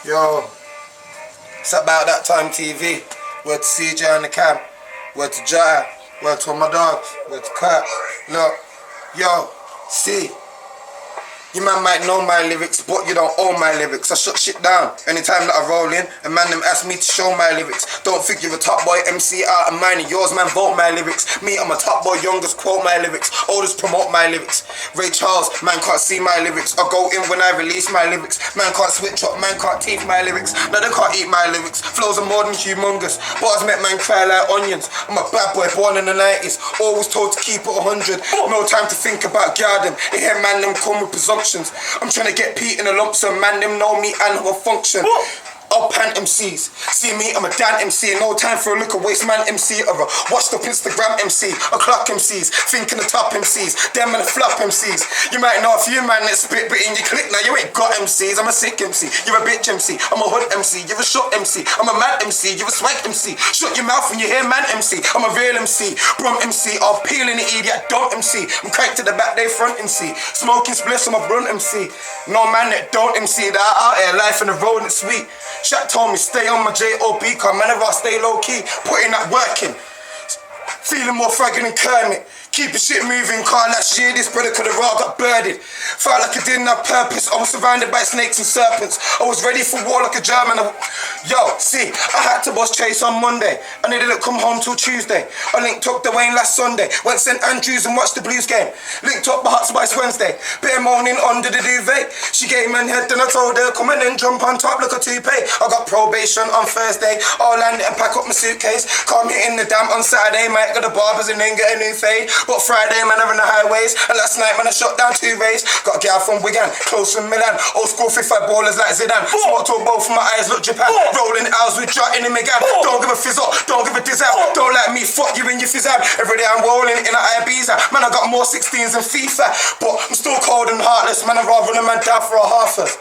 Yo, it's about that time TV. Word to CJ on the cam. Word to Jai. Word to all my dogs. Word to Kurt. Look, yo, see. You man might know my lyrics, but you don't own my lyrics. I shut shit down anytime that I roll in. And man, them ask me to show my lyrics. Don't think you're a top boy MC out of mine and yours, man, vote my lyrics. Me, I'm a top boy, youngest quote my lyrics. Oldest promote my lyrics. Ray Charles, man can't see my lyrics. I go in when I release my lyrics. Man can't switch up, man can't teeth my lyrics. No, they can't eat my lyrics. Flows are more than humongous. Bars make man cry like onions. I'm a bad boy born in the 90s. Always told to keep it 100. No time to think about garden. You hear man, them come with presumption. I'm trying to get Pete in a lump sum, man, them know me and how I function. I'll pan MCs. See me, I'm a Dan MC. No time for a look, a waste man MC or a washed up Instagram MC. A clock MCs, thinking the top MCs. Them and the flop MCs. You might know a few man that spit, but in your clique now you ain't got MCs. I'm a sick MC, you're a bitch MC. I'm a hood MC, you're a short MC. I'm a mad MC, you're a swag MC. Shut your mouth when you hear man MC. I'm a real MC, brum MC. I'll peel in the idiot, don't MC. I'm cranked to the back, they front MC. Smoking spliffs, I'm a brunt MC. No man that don't MC, that out here, life in the road, it's sweet. Shaq told me stay on my J.O.B. cause man, if I stay low key, putting that work in. Feeling more fragging than Kermit. Keeping shit moving, car last year this brother could have all got birded. Felt like I didn't have purpose. I was surrounded by snakes and serpents. I was ready for war like a German. Yo, see, I had to bust Chase on Monday and they didn't come home till Tuesday. I linked up Dwayne last Sunday. Went St Andrews and watched the Blues game. Linked up the Hot Spice Wednesday. Bare moaning under the duvet. She gave me head and I told her come in and jump on top like a toupee. I got probation on Thursday. I'll land it and pack up my suitcase. Call me in the damp on Saturday. Might go to barbers and then get a new fade. But Friday, man, I'm in the highways. And last night, man, I shot down 2 rays. Got a gal from Wigan, close from Milan. Old school 55 ballers like Zidane. Smoked to both my eyes, look Japan. Rolling hours with Jot in the Megan. Don't give a fizz up, don't give a dizz out. Don't like me, fuck you in your fizz out. Every day I'm rolling in an Ibiza. Man, I got more 16s than FIFA. But I'm still cold and heartless. Man, I'd rather run a man down for a half-us.